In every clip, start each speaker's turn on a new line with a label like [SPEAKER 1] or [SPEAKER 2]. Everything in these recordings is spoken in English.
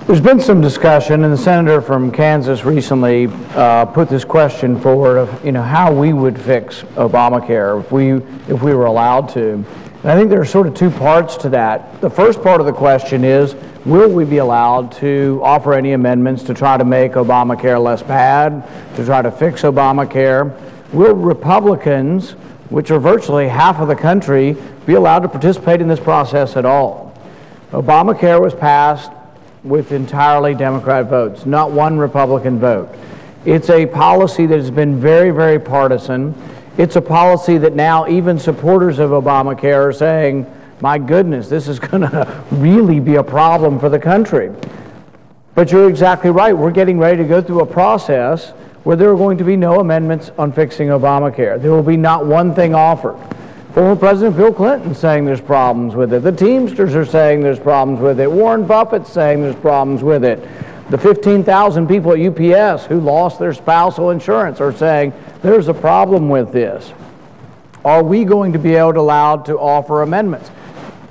[SPEAKER 1] There's been some discussion, and the senator from Kansas recently put this question forward of, how we would fix Obamacare if we were allowed to. And I think there are sort of two parts to that. The first part of the question is, will we be allowed to offer any amendments to try to make Obamacare less bad, to try to fix Obamacare? Will Republicans, which are virtually half of the country, be allowed to participate in this process at all? Obamacare was passed with entirely Democrat votes, not one Republican vote. It's a policy that has been very, very partisan. It's a policy that now even supporters of Obamacare are saying, my goodness, this is going to really be a problem for the country. But you're exactly right. We're getting ready to go through a process where there are going to be no amendments on fixing Obamacare. There will be not one thing offered. Former President Bill Clinton saying there's problems with it. The Teamsters are saying there's problems with it. Warren Buffett's saying there's problems with it. The 15,000 people at UPS who lost their spousal insurance are saying there's a problem with this. Are we going to be allowed to offer amendments?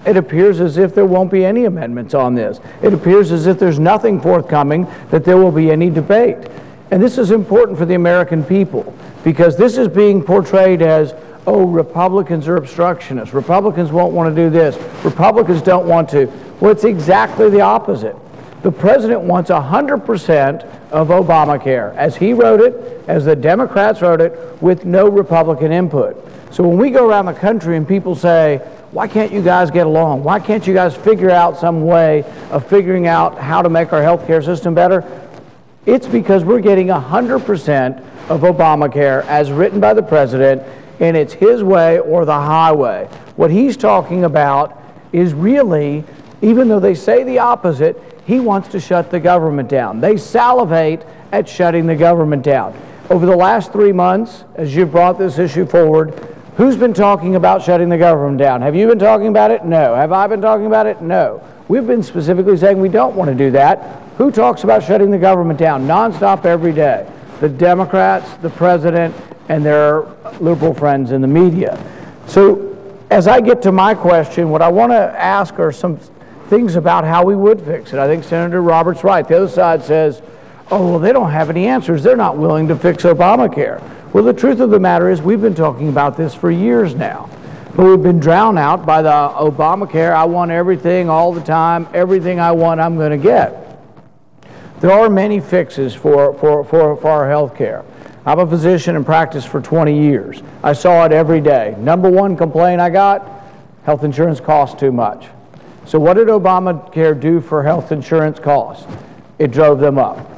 [SPEAKER 1] It appears as if there won't be any amendments on this. It appears as if there's nothing forthcoming, that there will be any debate. And this is important for the American people, because this is being portrayed as, oh, Republicans are obstructionists. Republicans won't want to do this. Republicans don't want to. Well, it's exactly the opposite. The president wants 100% of Obamacare, as he wrote it, as the Democrats wrote it, with no Republican input. So when we go around the country and people say, why can't you guys get along? Why can't you guys figure out some way of figuring out how to make our health care system better? It's because we're getting 100% of Obamacare as written by the president, and it's his way or the highway. What he's talking about is really, even though they say the opposite, he wants to shut the government down. They salivate at shutting the government down. Over the last 3 months, as you've brought this issue forward, who's been talking about shutting the government down? Have you been talking about it? No. Have I been talking about it? No. We've been specifically saying we don't want to do that. Who talks about shutting the government down nonstop every day? The Democrats, the president, and their liberal friends in the media. So as I get to my question, what I want to ask are some things about how we would fix it. I think Senator Roberts' right. The other side says, oh, well, they don't have any answers. They're not willing to fix Obamacare. Well, the truth of the matter is we've been talking about this for years now. But we've been drowned out by the Obamacare, I want everything all the time, everything I want I'm going to get. There are many fixes for our health care. I'm a physician and practiced for 20 years. I saw it every day. Number one complaint I got, health insurance costs too much. So what did Obamacare do for health insurance costs? It drove them up.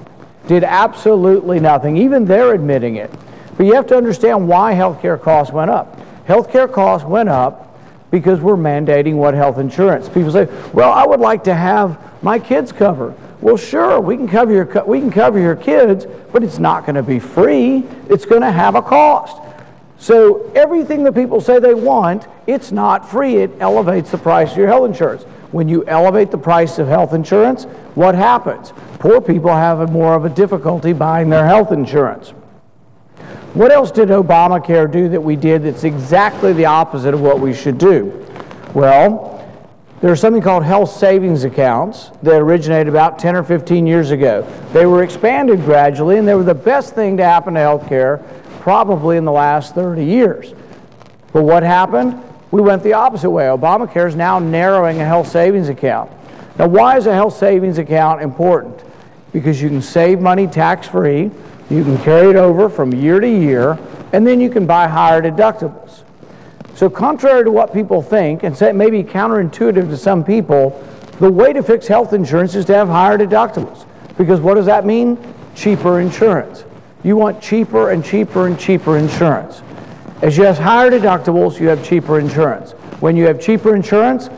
[SPEAKER 1] Did absolutely nothing. Even they're admitting it. But you have to understand why health care costs went up. Health care costs went up because we're mandating what health insurance. People say, well, I would like to have my kids covered. Well, sure, we can cover your kids, but it's not going to be free. It's going to have a cost. So everything that people say they want, it's not free. It elevates the price of your health insurance. When you elevate the price of health insurance, what happens? Poor people have more of a difficulty buying their health insurance. What else did Obamacare do that we did that's exactly the opposite of what we should do? Well, there's something called health savings accounts that originated about 10 or 15 years ago. They were expanded gradually, and they were the best thing to happen to health care probably in the last 30 years. But what happened? We went the opposite way. Obamacare is now narrowing a health savings account. Now, why is a health savings account important? Because you can save money tax-free, you can carry it over from year to year, and then you can buy higher deductibles. So contrary to what people think, and say maybe counterintuitive to some people, the way to fix health insurance is to have higher deductibles. Because what does that mean? Cheaper insurance. You want cheaper and cheaper and cheaper insurance. As you have higher deductibles, you have cheaper insurance. When you have cheaper insurance,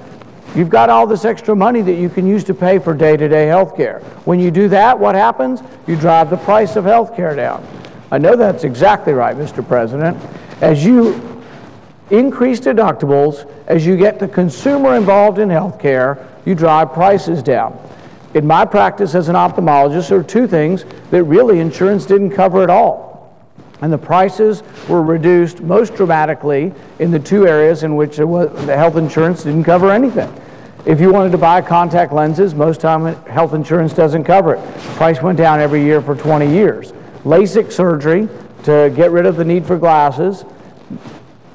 [SPEAKER 1] you've got all this extra money that you can use to pay for day-to-day health care. When you do that, what happens? You drive the price of health care down. I know that's exactly right, Mr. President. As you increase deductibles, as you get the consumer involved in health care, you drive prices down. In my practice as an ophthalmologist, there are two things that really insurance didn't cover at all. And the prices were reduced most dramatically in the two areas in which the health insurance didn't cover anything. If you wanted to buy contact lenses, most time health insurance doesn't cover it. Price went down every year for 20 years. LASIK surgery to get rid of the need for glasses,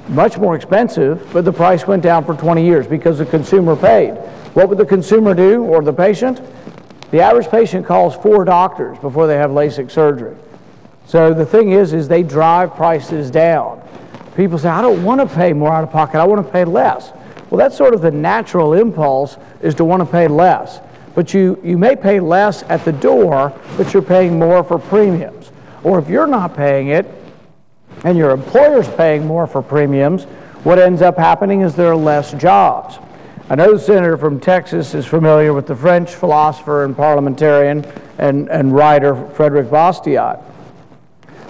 [SPEAKER 1] much more expensive, but the price went down for 20 years because the consumer paid. What would the consumer do, or the patient? The average patient calls 4 doctors before they have LASIK surgery. So the thing is they drive prices down. People say, I don't want to pay more out of pocket, I want to pay less. Well, that's sort of the natural impulse, is to want to pay less. But you may pay less at the door, but you're paying more for premiums. Or if you're not paying it, and your employer's paying more for premiums, what ends up happening is there are less jobs. I know the senator from Texas is familiar with the French philosopher and parliamentarian and writer Frederick Bastiat.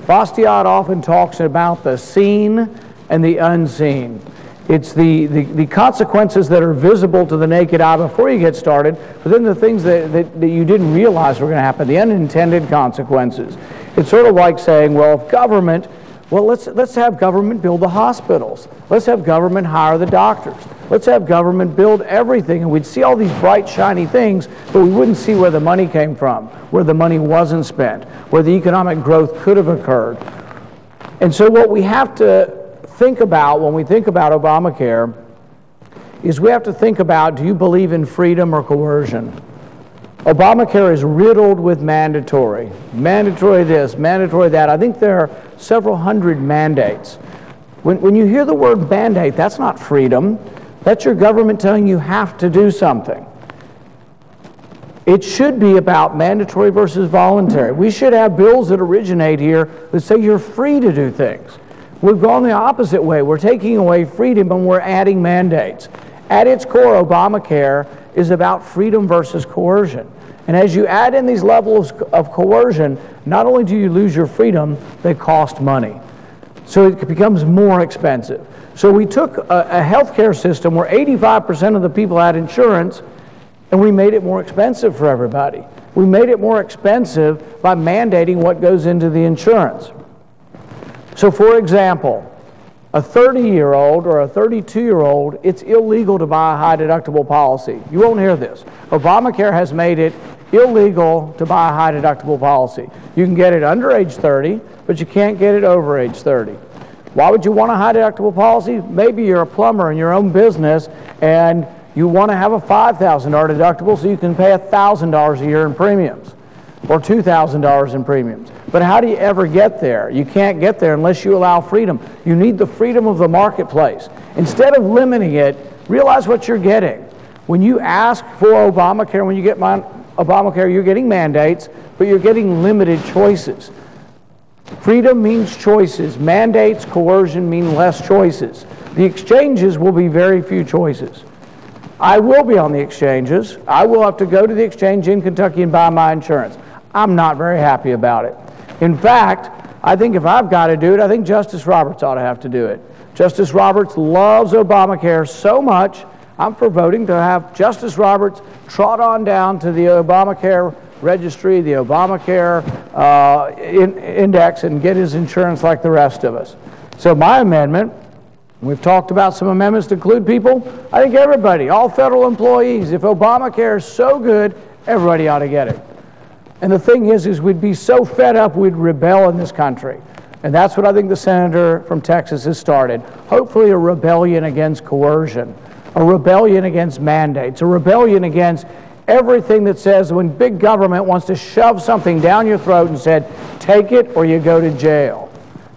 [SPEAKER 1] Bastiat often talks about the seen and the unseen. It's the consequences that are visible to the naked eye before you get started, but then the things that you didn't realize were going to happen, the unintended consequences. It's sort of like saying, well, if government, well, let's have government build the hospitals. Let's have government hire the doctors. Let's have government build everything, and we'd see all these bright, shiny things, but we wouldn't see where the money came from, where the money wasn't spent, where the economic growth could have occurred. And so what we have to think about when we think about Obamacare is we have to think about, do you believe in freedom or coercion? Obamacare is riddled with mandatory this, mandatory that. I think there are several hundred mandates. When you hear the word mandate, that's not freedom. That's your government telling you have to do something. It should be about mandatory versus voluntary. We should have bills that originate here that say you're free to do things. We've gone the opposite way. We're taking away freedom and we're adding mandates. At its core, Obamacare is about freedom versus coercion. And as you add in these levels of coercion, not only do you lose your freedom, they cost money. So it becomes more expensive. So we took a healthcare system where 85% of the people had insurance, and we made it more expensive for everybody. We made it more expensive by mandating what goes into the insurance. So for example, a 30-year-old or a 32-year-old, it's illegal to buy a high deductible policy. You won't hear this. Obamacare has made it illegal to buy a high deductible policy. You can get it under age 30, but you can't get it over age 30. Why would you want a high deductible policy? Maybe you're a plumber in your own business and you want to have a $5,000 deductible so you can pay $1,000 a year in premiums or $2,000 in premiums. But how do you ever get there? You can't get there unless you allow freedom. You need the freedom of the marketplace. Instead of limiting it, realize what you're getting. When you ask for Obamacare, when you get Obamacare, you're getting mandates, but you're getting limited choices. Freedom means choices. Mandates, coercion mean less choices. The exchanges will be very few choices. I will be on the exchanges. I will have to go to the exchange in Kentucky and buy my insurance. I'm not very happy about it. In fact, I think if I've got to do it, I think Justice Roberts ought to have to do it. Justice Roberts loves Obamacare so much, I'm for voting to have Justice Roberts trot on down to the Obamacare registry, the Obamacare index, and get his insurance like the rest of us. So my amendment, we've talked about some amendments to include people. I think everybody, all federal employees, if Obamacare is so good, everybody ought to get it. And the thing is we'd be so fed up we'd rebel in this country. And that's what I think the senator from Texas has started. Hopefully a rebellion against coercion, a rebellion against mandates, a rebellion against everything that says when big government wants to shove something down your throat and said, take it or you go to jail.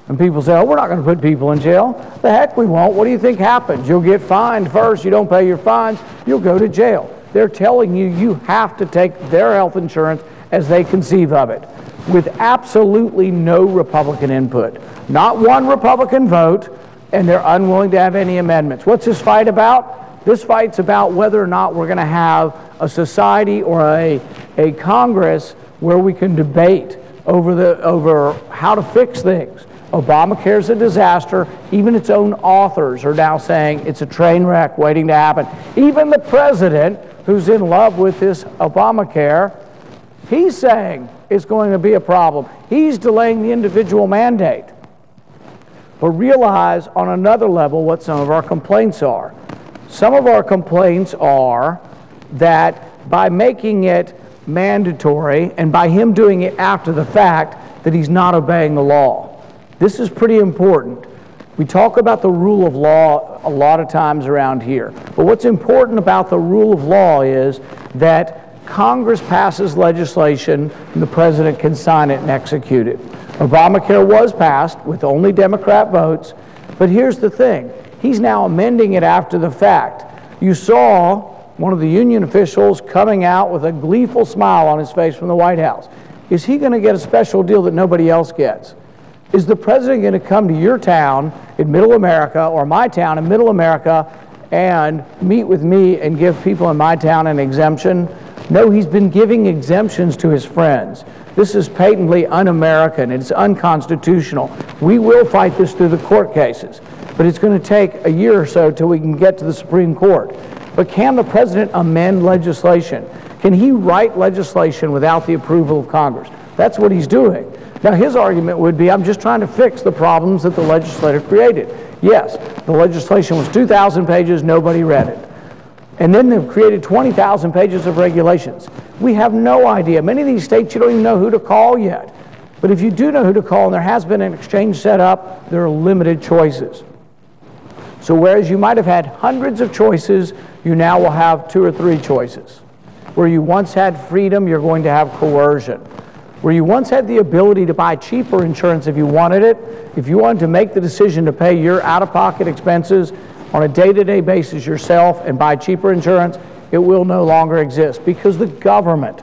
[SPEAKER 1] And people say, oh, we're not going to put people in jail. The heck we won't. What do you think happens? You'll get fined first. You don't pay your fines. You'll go to jail. They're telling you you have to take their health insurance as they conceive of it, with absolutely no Republican input. Not one Republican vote, and they're unwilling to have any amendments. What's this fight about? This fight's about whether or not we're going to have a society or a Congress where we can debate over how to fix things. Obamacare's a disaster. Even its own authors are now saying it's a train wreck waiting to happen. Even the president, who's in love with this Obamacare, he's saying it's going to be a problem. He's delaying the individual mandate. But realize on another level what some of our complaints are. Some of our complaints are that by making it mandatory and by him doing it after the fact, that he's not obeying the law. This is pretty important. We talk about the rule of law a lot of times around here, but what's important about the rule of law is that Congress passes legislation and the president can sign it and execute it. Obamacare was passed with only Democrat votes, but here's the thing. He's now amending it after the fact. You saw one of the union officials coming out with a gleeful smile on his face from the White House. Is he going to get a special deal that nobody else gets? Is the president going to come to your town in Middle America or my town in Middle America and meet with me and give people in my town an exemption? No, he's been giving exemptions to his friends. This is patently un-American. It's unconstitutional. We will fight this through the court cases, but it's going to take a year or so till we can get to the Supreme Court. But can the president amend legislation? Can he write legislation without the approval of Congress? That's what he's doing. Now, his argument would be, I'm just trying to fix the problems that the legislator created. Yes, the legislation was 2,000 pages, nobody read it. And then they've created 20,000 pages of regulations. We have no idea. Many of these states, you don't even know who to call yet. But if you do know who to call and there has been an exchange set up, there are limited choices. So whereas you might have had hundreds of choices, you now will have 2 or 3 choices. Where you once had freedom, you're going to have coercion. Where you once had the ability to buy cheaper insurance if you wanted it, if you wanted to make the decision to pay your out-of-pocket expenses on a day-to-day basis yourself and buy cheaper insurance, it will no longer exist because the government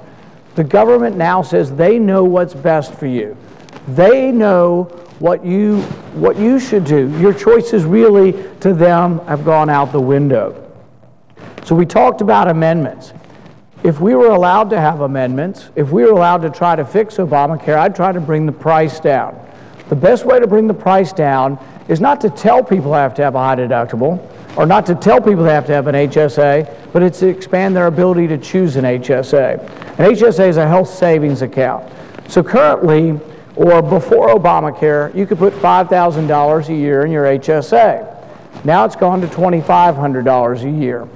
[SPEAKER 1] now says they know what's best for you. They know what you should do. Your choices really, to them, have gone out the window. So we talked about amendments. If we were allowed to have amendments, if we were allowed to try to fix Obamacare, I'd try to bring the price down. The best way to bring the price down is not to tell people they have to have a high deductible, or not to tell people they have to have an HSA, but it's to expand their ability to choose an HSA. An HSA is a health savings account. So currently, or before Obamacare, you could put $5,000 a year in your HSA. Now it's gone to $2,500 a year.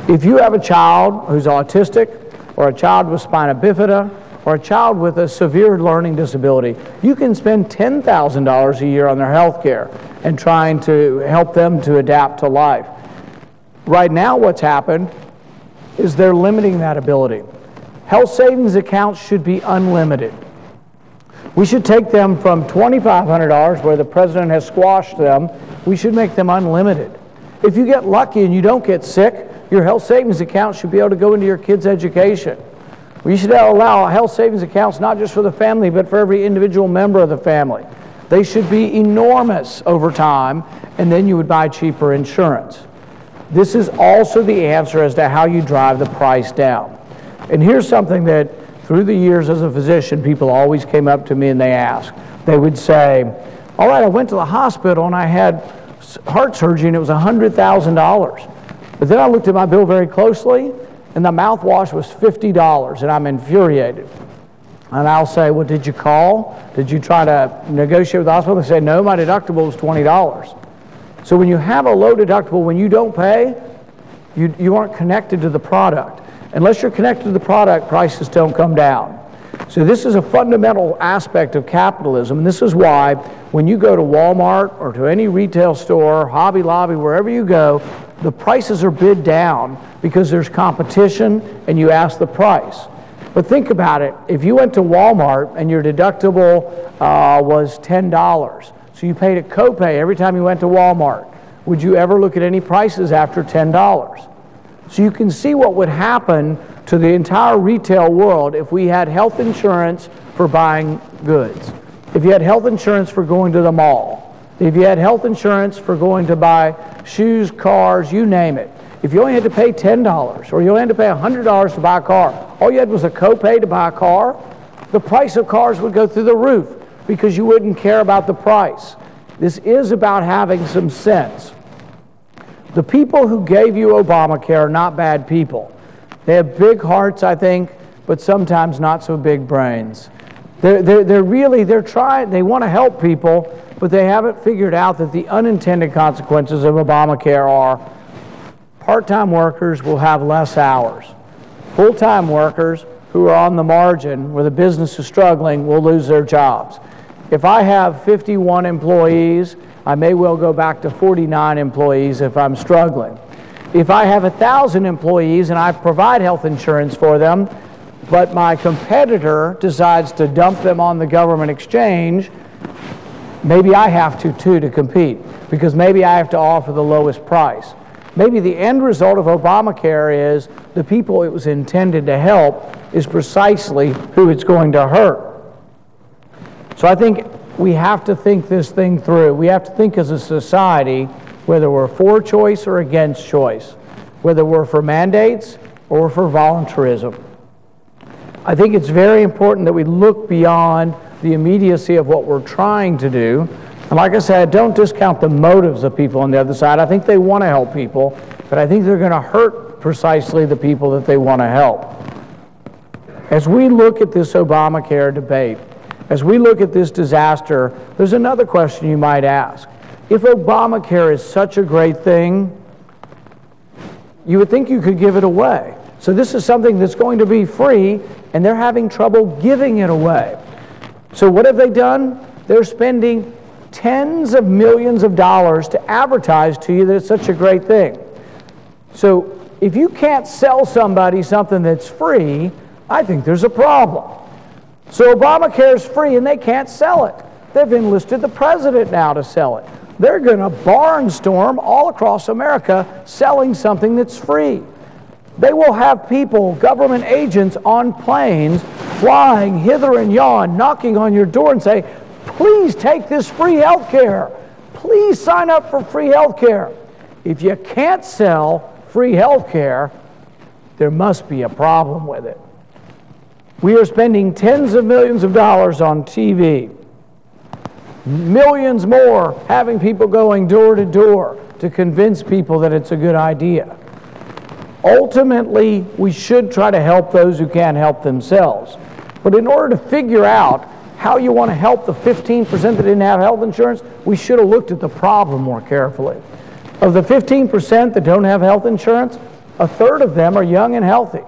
[SPEAKER 1] If you have a child who's autistic, or a child with spina bifida, or a child with a severe learning disability, you can spend $10,000 a year on their health care and trying to help them to adapt to life. Right now what's happened is they're limiting that ability. Health savings accounts should be unlimited. We should take them from $2,500, where the president has squashed them, we should make them unlimited. If you get lucky and you don't get sick, your health savings account should be able to go into your kid's education. We should allow health savings accounts not just for the family, but for every individual member of the family. They should be enormous over time, and then you would buy cheaper insurance. This is also the answer as to how you drive the price down. And here's something that, through the years as a physician, people always came up to me and they asked. They would say, all right, I went to the hospital and I had heart surgery and it was $100,000. But then I looked at my bill very closely and the mouthwash was $50 and I'm infuriated. And I'll say, well, did you call? Did you try to negotiate with the hospital? They say, no, my deductible was $20. So when you have a low deductible, when you don't pay, you aren't connected to the product. Unless you're connected to the product, prices don't come down. So this is a fundamental aspect of capitalism, and this is why when you go to Walmart or to any retail store, Hobby Lobby, wherever you go, the prices are bid down because there's competition and you ask the price. But think about it. If you went to Walmart and your deductible was $10, so you paid a copay every time you went to Walmart, would you ever look at any prices after $10? So you can see what would happen to the entire retail world if we had health insurance for buying goods. If you had health insurance for going to the mall. If you had health insurance for going to buy shoes, cars, you name it. If you only had to pay $10 or you only had to pay $100 to buy a car, all you had was a copay to buy a car, the price of cars would go through the roof because you wouldn't care about the price. This is about having some sense. The people who gave you Obamacare are not bad people. They have big hearts, I think, but sometimes not so big brains. They're trying, they want to help people, but they haven't figured out that the unintended consequences of Obamacare are part-time workers will have less hours. Full-time workers who are on the margin where the business is struggling will lose their jobs. If I have 51 employees, I may well go back to 49 employees if I'm struggling. If I have 1,000 employees and I provide health insurance for them, but my competitor decides to dump them on the government exchange, maybe I have to too to compete, because maybe I have to offer the lowest price. Maybe the end result of Obamacare is the people it was intended to help is precisely who it's going to hurt. So I think we have to think this thing through. We have to think as a society whether we're for choice or against choice, whether we're for mandates or for voluntarism. I think it's very important that we look beyond the immediacy of what we're trying to do. And like I said, don't discount the motives of people on the other side. I think they want to help people, but I think they're going to hurt precisely the people that they want to help. As we look at this Obamacare debate, as we look at this disaster, there's another question you might ask. If Obamacare is such a great thing, you would think you could give it away. So this is something that's going to be free, and they're having trouble giving it away. So what have they done? They're spending tens of millions of dollars to advertise to you that it's such a great thing. So if you can't sell somebody something that's free, I think there's a problem. So Obamacare is free and they can't sell it. They've enlisted the president now to sell it. They're going to barnstorm all across America selling something that's free. They will have people, government agents on planes, flying hither and yon, knocking on your door and say, please take this free health care. Please sign up for free health care. If you can't sell free health care, there must be a problem with it. We are spending tens of millions of dollars on TV. Millions more having people going door to door to convince people that it's a good idea. Ultimately, we should try to help those who can't help themselves. But in order to figure out how you want to help the 15% that didn't have health insurance, we should have looked at the problem more carefully. Of the 15% that don't have health insurance, a third of them are young and healthy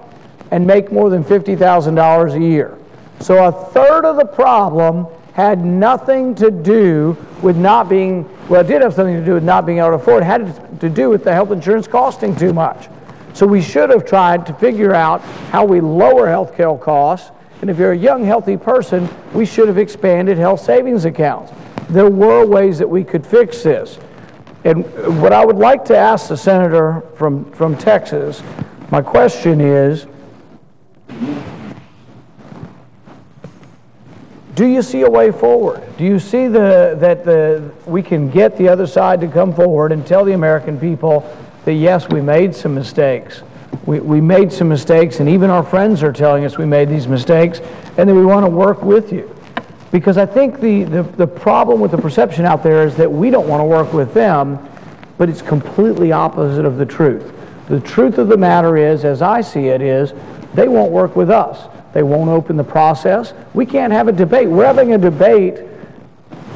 [SPEAKER 1] and make more than $50,000 a year. So a third of the problem had nothing to do with not being, well, it did have something to do with not being able to afford. It had to do with the health insurance costing too much. So we should have tried to figure out how we lower health care costs. And if you're a young, healthy person, we should have expanded health savings accounts. There were ways that we could fix this. And what I would like to ask the senator from Texas, my question is, do you see a way forward? Do you see that we can get the other side to come forward and tell the American people that yes, we made some mistakes. We made some mistakes, and even our friends are telling us we made these mistakes, and that we want to work with you. Because I think the problem with the perception out there is that we don't want to work with them, but it's completely opposite of the truth. The truth of the matter is, as I see it, is they won't work with us. They won't open the process. We can't have a debate. We're having a debate,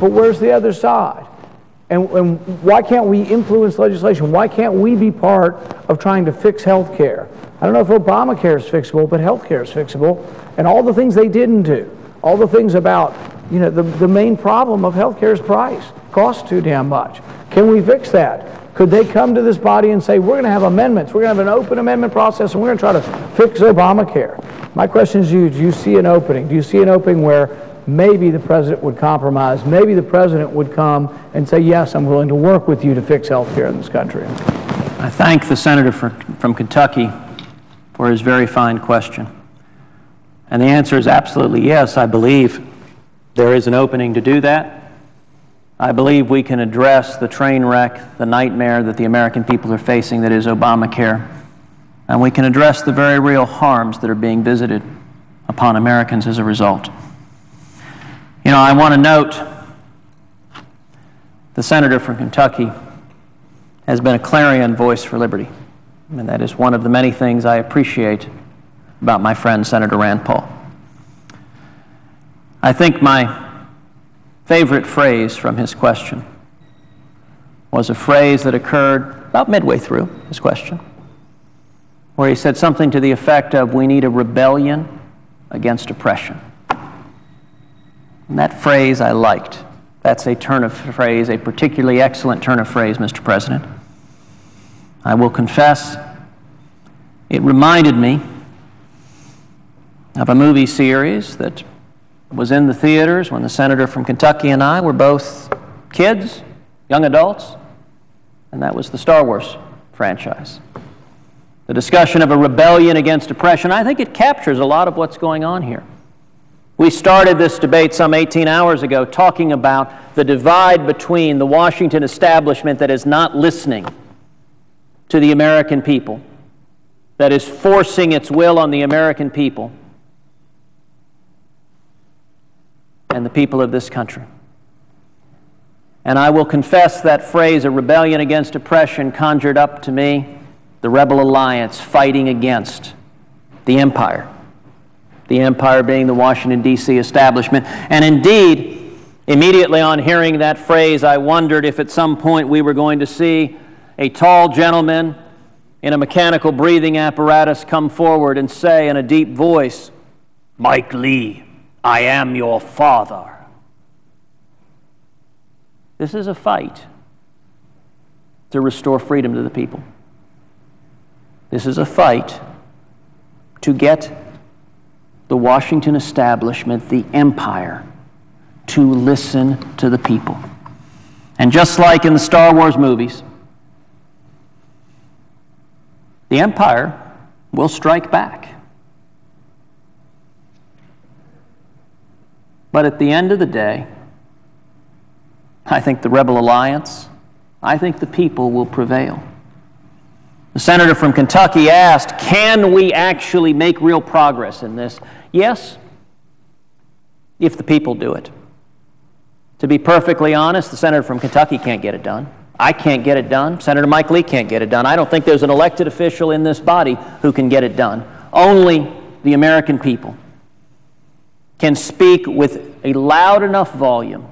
[SPEAKER 1] but where's the other side? And why can't we influence legislation? Why can't we be part of trying to fix health care? I don't know if Obamacare is fixable, but health care is fixable. And all the things they didn't do, all the things about, you know, the main problem of health care is price. Costs too damn much. Can we fix that? Could they come to this body and say, we're going to have amendments, we're going to have an open amendment process, and we're going to try to fix Obamacare? My question is do you see an opening? Do you see an opening where maybe the president would compromise, maybe the president would come and say, yes, I'm willing to work with you to fix health care in this country?
[SPEAKER 2] I thank the senator from Kentucky for his very fine question. And the answer is absolutely yes. I believe there is an opening to do that. I believe we can address the train wreck, the nightmare that the American people are facing that is Obamacare. And we can address the very real harms that are being visited upon Americans as a result. You know, I want to note the senator from Kentucky has been a clarion voice for liberty. And that is one of the many things I appreciate about my friend, Senator Rand-Paul. I think my favorite phrase from his question was a phrase that occurred about midway through his question. where he said something to the effect of, "We need a rebellion against oppression." And that phrase I liked. That's a turn of phrase, a particularly excellent turn of phrase, Mr. President. I will confess, it reminded me of a movie series that was in the theaters when the senator from Kentucky and I were both kids, young adults, and that was the Star Wars franchise. The discussion of a rebellion against oppression, I think it captures a lot of what's going on here. We started this debate some 18 hours ago talking about the divide between the Washington establishment that is not listening to the American people, that is forcing its will on the American people, and the people of this country. And I will confess that phrase, a rebellion against oppression, conjured up to me the Rebel Alliance fighting against the empire. The empire being the Washington, D.C. establishment. And indeed, immediately on hearing that phrase, I wondered if at some point we were going to see a tall gentleman in a mechanical breathing apparatus come forward and say in a deep voice, "Mike Lee, I am your father." This is a fight to restore freedom to the people. This is a fight to get the Washington establishment, the empire, to listen to the people. And just like in the Star Wars movies, the empire will strike back. But at the end of the day, I think the Rebel Alliance, I think the people will prevail. The senator from Kentucky asked, can we actually make real progress in this? Yes, if the people do it. To be perfectly honest, the senator from Kentucky can't get it done. I can't get it done. Senator Mike Lee can't get it done. I don't think there's an elected official in this body who can get it done. Only the American people can speak with a loud enough volume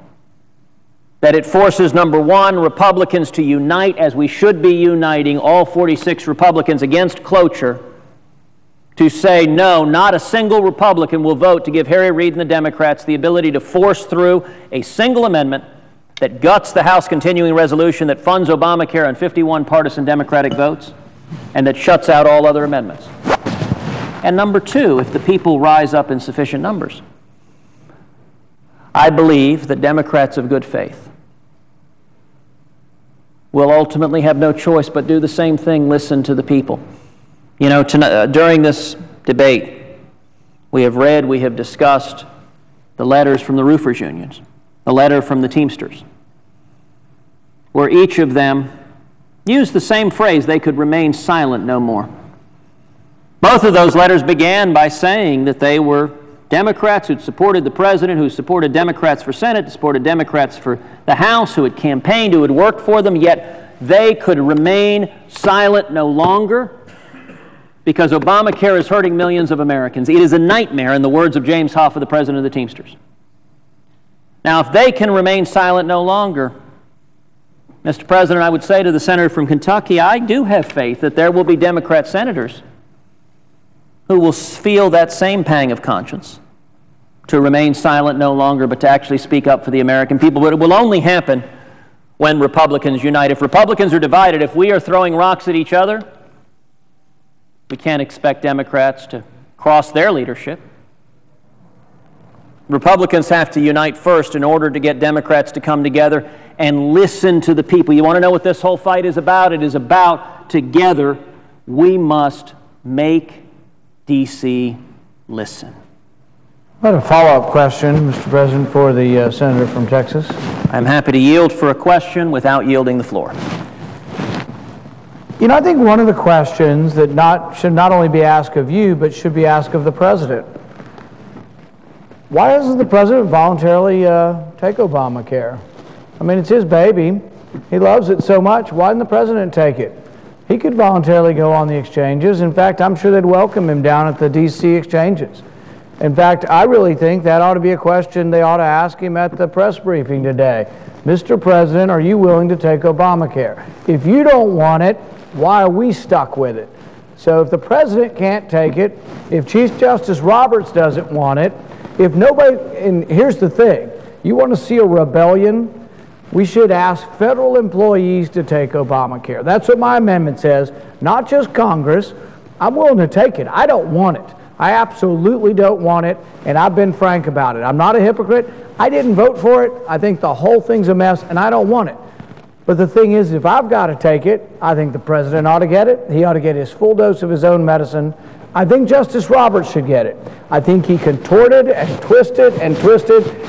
[SPEAKER 2] that it forces, number one, Republicans to unite as we should be uniting, all 46 Republicans against cloture, to say no, not a single Republican will vote to give Harry Reid and the Democrats the ability to force through a single amendment that guts the House continuing resolution that funds Obamacare on 51 partisan Democratic votes and that shuts out all other amendments. And number two, if the people rise up in sufficient numbers, I believe that Democrats of good faith will ultimately have no choice but do the same thing, listen to the people. You know, during this debate, we have read, we have discussed the letters from the roofers unions, the letter from the Teamsters, where each of them used the same phrase, they could remain silent no more. Both of those letters began by saying that they were Democrats who'd supported the president, who supported Democrats for Senate, supported Democrats for the House, who had campaigned, who had worked for them, yet they could remain silent no longer because Obamacare is hurting millions of Americans. It is a nightmare, in the words of James Hoffa, the president of the Teamsters. Now, if they can remain silent no longer, Mr. President, I would say to the senator from Kentucky, I do have faith that there will be Democrat senators who will feel that same pang of conscience to remain silent no longer, but to actually speak up for the American people. But it will only happen when Republicans unite. If Republicans are divided, if we are throwing rocks at each other, we can't expect Democrats to cross their leadership. Republicans have to unite first in order to get Democrats to come together and listen to the people. You want to know what this whole fight is about? It is about, together, we must make D.C. listen.
[SPEAKER 1] I have a follow-up question, Mr. President, for the senator from Texas.
[SPEAKER 2] I'm happy to yield for a question without yielding the floor.
[SPEAKER 1] You know, I think one of the questions that should not only be asked of you, but should be asked of the president. Why doesn't the president voluntarily take Obamacare? I mean, it's his baby. He loves it so much. Why didn't the president take it? He could voluntarily go on the exchanges. In fact, I'm sure they'd welcome him down at the D.C. exchanges. In fact, I really think that ought to be a question they ought to ask him at the press briefing today. Mr. President, are you willing to take Obamacare? If you don't want it, why are we stuck with it? So if the president can't take it, if Chief Justice Roberts doesn't want it, if nobody, and here's the thing, you want to see a rebellion, we should ask federal employees to take Obamacare. That's what my amendment says, not just Congress. I'm willing to take it. I don't want it. I absolutely don't want it, and I've been frank about it. I'm not a hypocrite. I didn't vote for it. I think the whole thing's a mess, and I don't want it. But the thing is, if I've got to take it, I think the president ought to get it. He ought to get his full dose of his own medicine. I think Justice Roberts should get it. I think he contorted and twisted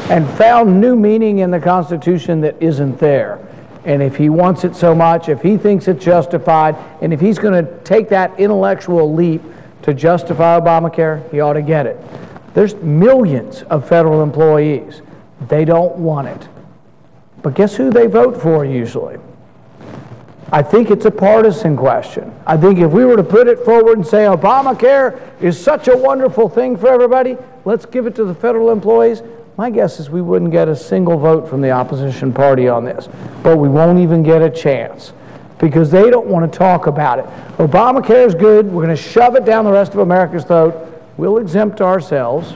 [SPEAKER 1] and found new meaning in the Constitution that isn't there. And if he wants it so much, if he thinks it's justified, and if he's going to take that intellectual leap to justify Obamacare, he ought to get it. There's millions of federal employees. They don't want it. But guess who they vote for usually? I think it's a partisan question. I think if we were to put it forward and say Obamacare is such a wonderful thing for everybody, let's give it to the federal employees, my guess is we wouldn't get a single vote from the opposition party on this. But we won't even get a chance because they don't want to talk about it. Obamacare is good. We're going to shove it down the rest of America's throat. We'll exempt ourselves.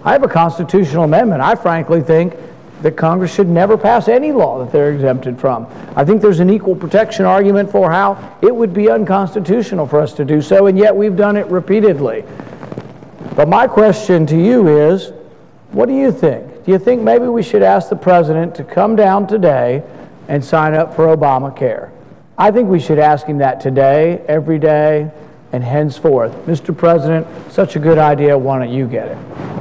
[SPEAKER 1] I have a constitutional amendment. I frankly think that Congress should never pass any law that they're exempted from. I think there's an equal protection argument for how it would be unconstitutional for us to do so, and yet we've done it repeatedly. But my question to you is, what do you think? Do you think maybe we should ask the president to come down today and sign up for Obamacare? I think we should ask him that today, every day, and henceforth. Mr. President, such a good idea, why don't you get it?